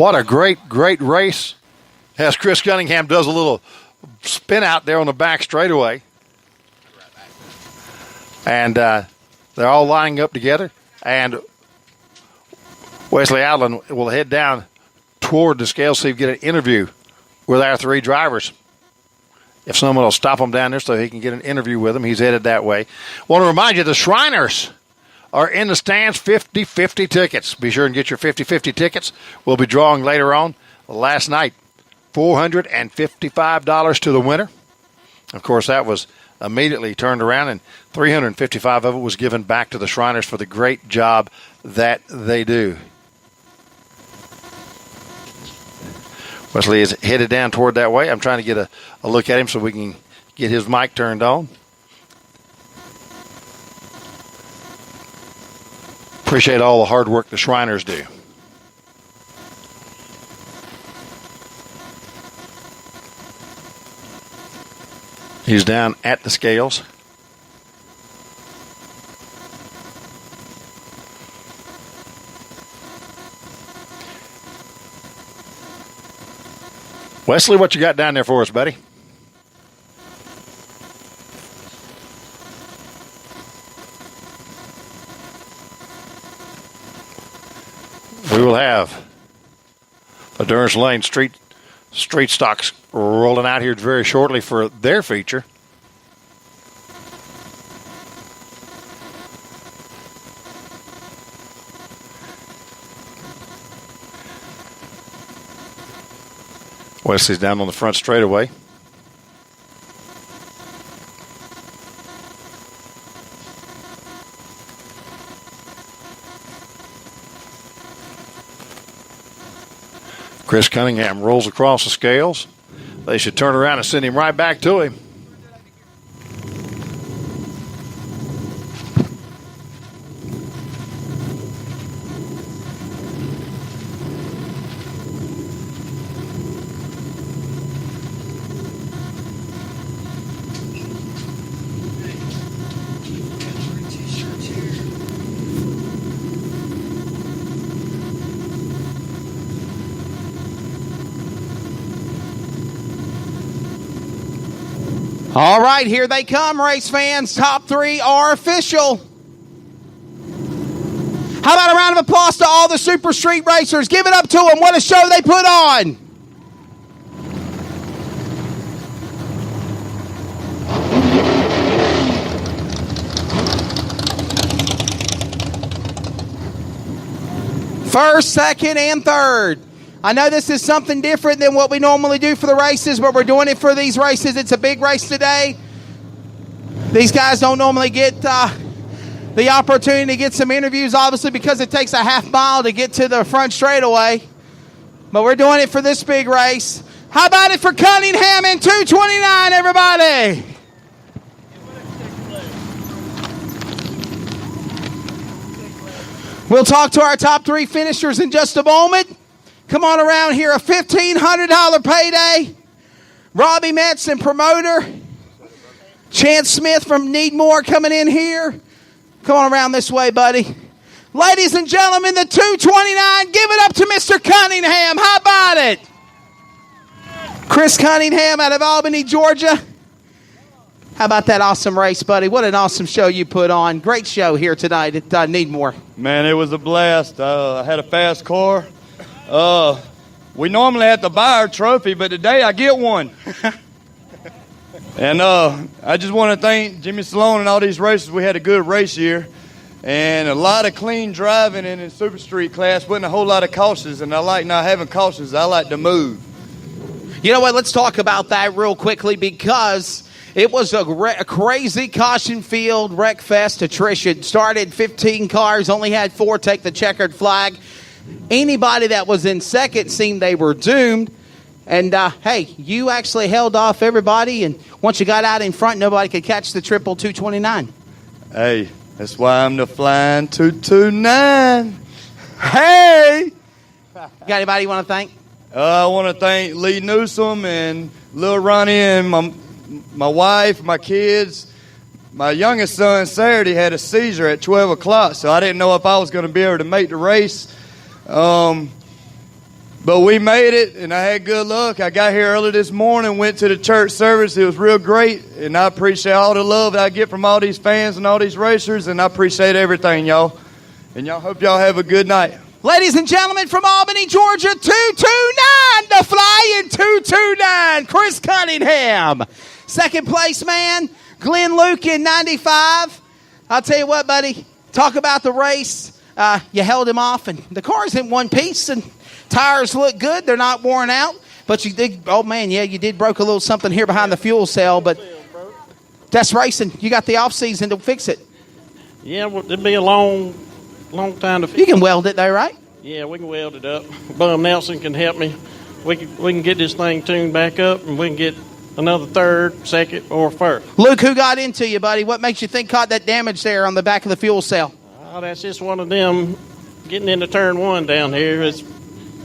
What a great race. As Chris Cunningham does a little spin out there on the back straightaway. And they're all lining up together. And Wesley Outland will head down toward the scale, see if we get an interview with our three drivers. If someone will stop him down there so he can get an interview with them, he's headed that way. Want to remind you, the Shriners are in the stands, 50-50 tickets. Be sure and get your 50-50 tickets. We'll be drawing later on. Last night, $455 to the winner. Of course, that was immediately turned around, and $355 of it was given back to the Shriners for the great job that they do. Wesley is headed down toward that way. I'm trying to get a look at him so we can get his mic turned on. Appreciate all the hard work the Shriners do. He's down at the scales. Wesley, what you got down there for us, buddy? We will have the Durance Lane Street Stocks rolling out here very shortly for their feature. Wesley's down on the front straightaway. Chris Cunningham rolls across the scales. They should turn around and send him right back to him. All right, here they come, race fans. Top three are official. How about a round of applause to all the Super Street racers? Give it up to them. What a show they put on. First, second, and third. I know this is something different than what we normally do for the races, but we're doing it for these races. It's a big race today. These guys don't normally get the opportunity to get some interviews, obviously, because it takes a half mile to get to the front straightaway. But we're doing it for this big race. How about it for Cunningham in 2:29, everybody? We'll talk to our top three finishers in just a moment. Come on around here, a $1,500 payday. Robbie Metzen, promoter. Chance Smith from Needmore coming in here. Come on around this way, buddy. Ladies and gentlemen, the 229, give it up to Mr. Cunningham. How about it? Chris Cunningham out of Albany, Georgia. How about that awesome race, buddy? What an awesome show you put on. Great show here tonight at Needmore. Man, it was a blast. I had a fast car. We normally have to buy our trophy, but today I get one. And I just want to thank Jimmy Salone and all these racers. We had a good race year. And a lot of clean driving in the Super Street class. Wasn't a whole lot of cautions, and I like not having cautions. I like to move. You know what? Let's talk about that real quickly, because it was a crazy caution field wreck fest attrition. Started 15 cars, only had 4 take the checkered flag. Anybody that was in second seemed they were doomed. And, hey, you actually held off everybody, and once you got out in front, nobody could catch the triple 229. Hey, that's why I'm the flying 229. Hey! Got anybody you want to thank? I want to thank Lee Newsom and Lil Ronnie and my wife, my kids. My youngest son, Saturday, had a seizure at 12 o'clock, so I didn't know if I was going to be able to make the race. But we made it, and I had good luck. I got here early this morning, went to the church service. It was real great, and I appreciate all the love I get from all these fans and all these racers, and I appreciate everything, y'all. And y'all hope y'all have a good night. Ladies and gentlemen, from Albany, Georgia, 229, the flying 229, Chris Cunningham. Second place, man, Glenn Luke in 95. I'll tell you what, buddy, talk about the race. You held him off, and the car's in one piece, and tires look good. They're not worn out. But you did, oh, man, yeah, you did broke a little something here behind the fuel cell, but that's racing. You got the off-season to fix it. Yeah, well, it'll be a long time to fix. You can weld it, though, right? Yeah, we can weld it up. Bum Nelson can help me. We can get this thing tuned back up, and we can get another third, second, or first. Luke, who got into you, buddy? What makes you think caught that damage there on the back of the fuel cell? Oh, that's just one of them getting into turn one down here. It's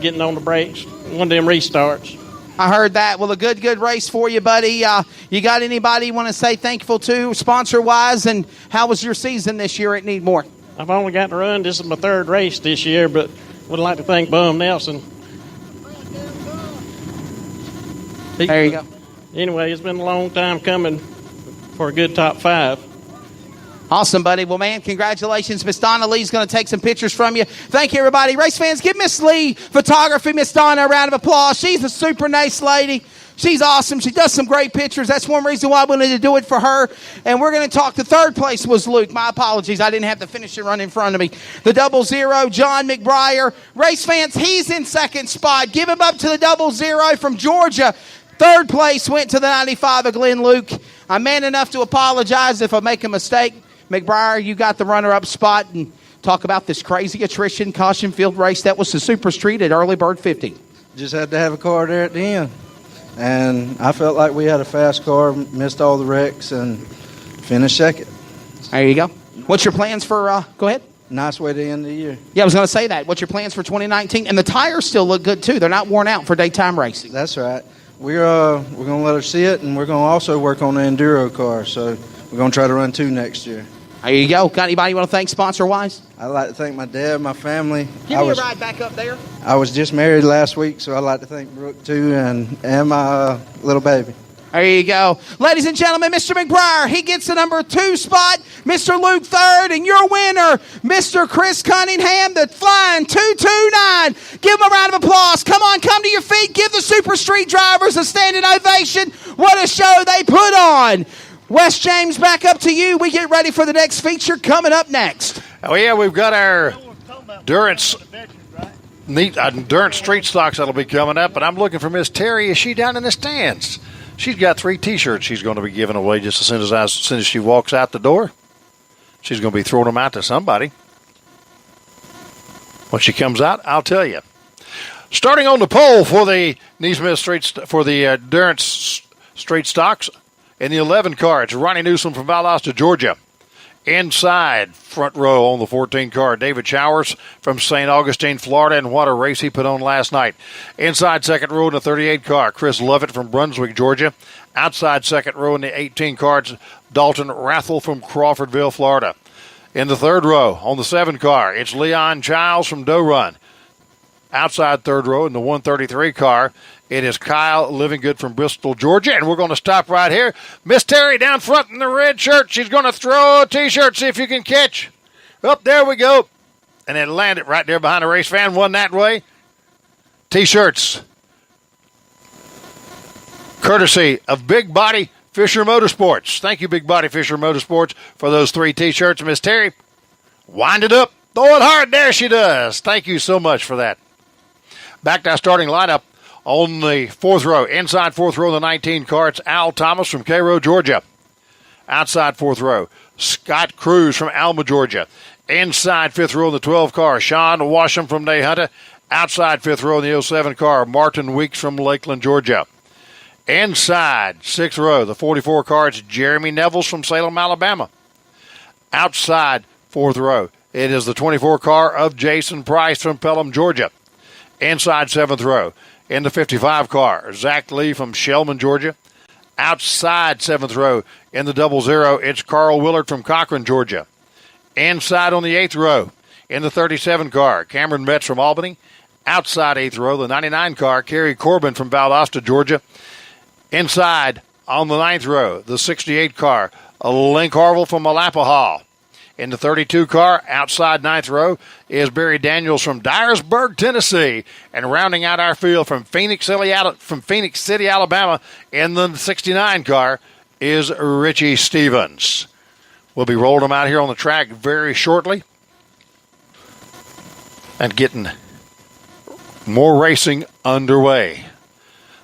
getting on the brakes. One of them restarts. I heard that. Well, a good race for you, buddy. You got anybody you want to say thankful to, sponsor-wise, and how was your season this year at Needmore? I've only got to run. This is my third race this year, but would like to thank Bum Nelson. There you go. Anyway, it's been a long time coming for a good top five. Awesome, buddy. Well, man, congratulations. Miss Donna Lee's going to take some pictures from you. Thank you, everybody. Race fans, give Miss Lee Photography, Miss Donna, a round of applause. She's a super nice lady. She's awesome. She does some great pictures. That's one reason why I wanted to do it for her. And we're going to talk. The third place was Luke. My apologies. I didn't have the finisher run in front of me. The 00, John McBriar. Race fans, he's in second spot. Give him up to the 00 from Georgia. Third place went to the 95 of Glenn Luke. I'm man enough to apologize if I make a mistake. McBriar, you got the runner-up spot, and talk about this crazy attrition caution field race. That was the Super Street at Early Bird 50. Just had to have a car there at the end. And I felt like we had a fast car, missed all the wrecks, and finished second. There you go. What's your plans for, go ahead. Nice way to end the year. Yeah, I was going to say that. What's your plans for 2019? And the tires still look good, too. They're not worn out for daytime racing. That's right. We're going to let her see it, and we're going to also work on the Enduro car. So we're going to try to run 2 next year. There you go. Got anybody you want to thank sponsor-wise? I'd like to thank my dad, my family. Give me a ride back up there. I was just married last week, so I'd like to thank Brooke, too, and my little baby. There you go. Ladies and gentlemen, Mr. McBriar, he gets the number 2 spot. Mr. Luke third, and your winner, Mr. Chris Cunningham, the flying 229. Give him a round of applause. Come on, come to your feet. Give the Super Street drivers a standing ovation. What a show they put on. Wes James, back up to you. We get ready for the next feature coming up next. Oh, yeah, we've got our Durance Street Stocks that'll be coming up, but I'm looking for Miss Terry. Is she down in the stands? She's got 3 T-shirts she's going to be giving away just as soon as she walks out the door. She's going to be throwing them out to somebody. When she comes out, I'll tell you. Starting on the pole for the Neesmith Durance Street Stocks in the 11 car, it's Ronnie Newsom from Valdosta, Georgia. Inside, front row on the 14 car, David Showers from St. Augustine, Florida, and what a race he put on last night. Inside second row in the 38 car, Chris Lovett from Brunswick, Georgia. Outside second row in the 18 car, Dalton Rathel from Crawfordville, Florida. In the third row on the 7 car, it's Leon Childs from Doe Run. Outside third row in the 133 car, it is Kyle Livingood from Bristol, Georgia, and we're going to stop right here. Miss Terry down front in the red shirt. She's going to throw a T-shirt, see if you can catch. Up there we go. And it landed right there behind the race fan. One that way. T-shirts. Courtesy of Big Body Fisher Motorsports. Thank you, Big Body Fisher Motorsports, for those 3 T-shirts. Miss Terry, wind it up. Throw it hard. There she does. Thank you so much for that. Back to our starting lineup. On the 4th row, inside 4th row, the 19 car, it's Al Thomas from Cairo, Georgia. Outside 4th row, Scott Cruz from Alma, Georgia. Inside 5th row in the 12 car, Sean Washam from Nahunta. Outside 5th row in the 07 car, Martin Weeks from Lakeland, Georgia. Inside 6th row, the 44 car, it's Jeremy Nevels from Salem, Alabama. Outside 4th row, it is the 24 car of Jason Price from Pelham, Georgia. Inside 7th row, in the 55 car, Zach Lee from Shellman, Georgia. Outside 7th row, in the 00, it's Carl Willard from Cochran, Georgia. Inside on the 8th row, in the 37 car, Cameron Metz from Albany. outside 8th row, the 99 car, Kerry Corbin from Valdosta, Georgia. Inside on the 9th row, the 68 car, Link Harville from Malapahaw. In the 32 car, outside 9th row, is Barry Daniels from Dyersburg, Tennessee. And rounding out our field from Phoenix City, Alabama, in the 69 car is Richie Stevens. We'll be rolling them out here on the track very shortly and getting more racing underway.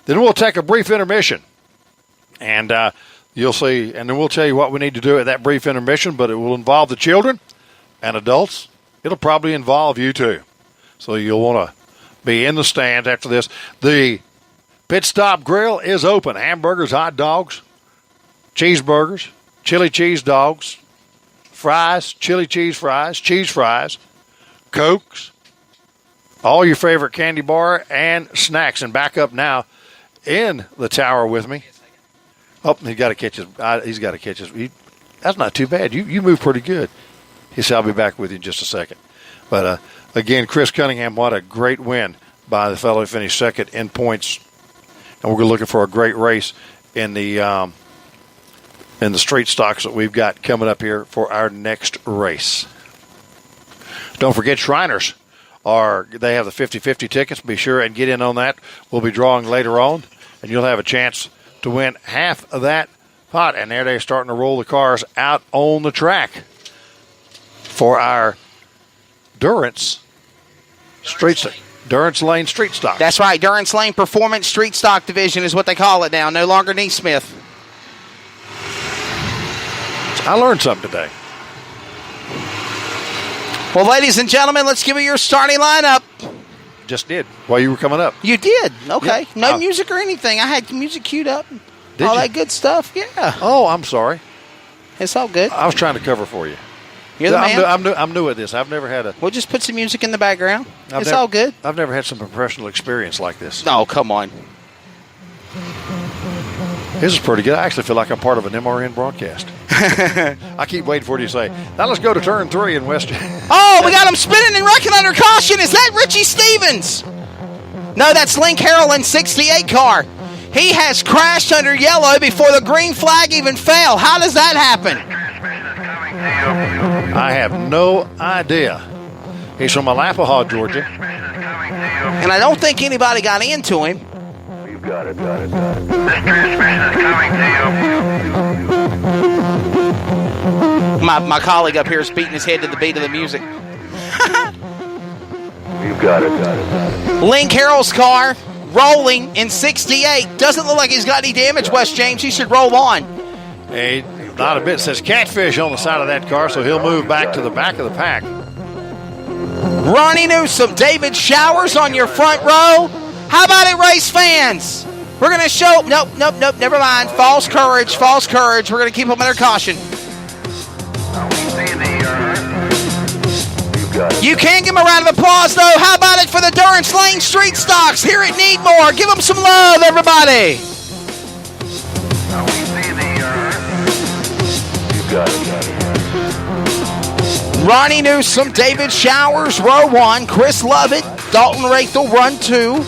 Then we'll take a brief intermission, and you'll see, and then we'll tell you what we need to do at that brief intermission, but it will involve the children and adults. It'll probably involve you too. So you'll want to be in the stands after this. The Pit Stop Grill is open. Hamburgers, hot dogs, cheeseburgers, chili cheese dogs, fries, chili cheese fries, Cokes, all your favorite candy bar and snacks. And back up now in the tower with me. Oh, he's got to catch his. That's not too bad. You move pretty good. He said, I'll be back with you in just a second. But, again, Chris Cunningham, what a great win by the fellow who finished second in points. And we're looking for a great race in the street stocks that we've got coming up here for our next race. Don't forget Shriners. They have the 50-50 tickets. Be sure and get in on that. We'll be drawing later on, and you'll have a chance to win half of that pot. And there they're starting to roll the cars out on the track for our Durance Lane Street Stock. That's right. Durance Lane Performance Street Stock Division is what they call it now. No longer Neesmith. I learned something today. Well, ladies and gentlemen, let's give you your starting lineup. Just did while you were coming up. You did? Okay. Yeah. No music or anything. I had music queued up. Did all you? that good stuff. Yeah. Oh, I'm sorry. It's all good. I was trying to cover for you. You're the man. I'm new at this. I've never had a... We'll just put some music in the background. All good. I've never had some professional experience like this. Oh, come on. This is pretty good. I actually feel like I'm part of an MRN broadcast. I keep waiting for you to say, now let's go to turn 3 in West. Oh, we got him spinning and wrecking under caution. Is that Richie Stevens? No, that's Link Harrell 68 car. He has crashed under yellow before the green flag even fell. How does that happen? I have no idea. He's from Malapahaw, Georgia. And I don't think anybody got into him. Got it. This transmission is coming to you. My colleague up here is beating his head to the beat of the music. You got it. Link Harrell's car rolling in 68. Doesn't look like he's got any damage, West James. He should roll on. Hey, not a bit. It says catfish on the side of that car, so he'll move back to the back of the pack. Ronnie Newsom, David Showers on your front row. How about it, race fans? We're going to show... Nope, never mind. False courage. We're going to keep them under caution. You can give them a round of applause, though. How about it for the Durance Lane Street Stocks here at Needmore? Give them some love, everybody. Ronnie Newsom, David Showers, row 1. Chris Lovett, Dalton Rathel, run 2.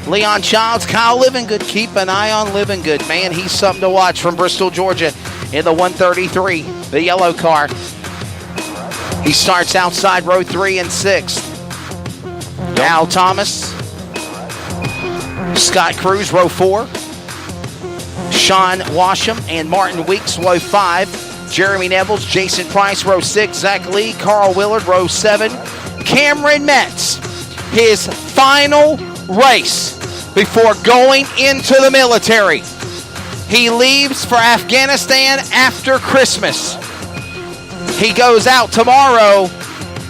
Leon Childs, Kyle Livingood. Keep an eye on Livingood. Man, he's something to watch from Bristol, Georgia in the 133, the yellow car. He starts outside row 3 and 6. Al Thomas, Scott Cruz, row 4. Sean Washam and Martin Weeks, row 5. Jeremy Nevels, Jason Price, row 6. Zach Lee, Carl Willard, row 7. Cameron Metz, his final race before going into the military. He leaves for Afghanistan after Christmas. He goes out tomorrow.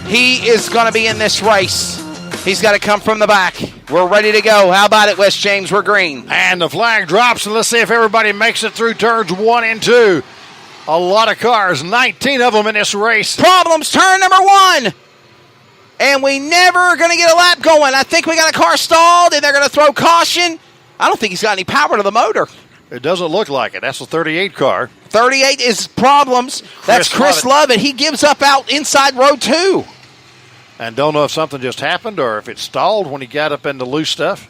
He is going to be in this race. He's got to come from the back. We're ready to go. How about it, West James? We're green. And the flag drops, and let's see if everybody makes it through turns 1 and 2. A lot of cars, 19 of them in this race. Problems, turn number 1. And we never are going to get a lap going. I think we got a car stalled, and they're going to throw caution. I don't think he's got any power to the motor. It doesn't look like it. That's the 38 car. 38 is problems. That's Chris Lovett. He gives up out inside row 2. and don't know if something just happened or if it stalled when he got up into loose stuff.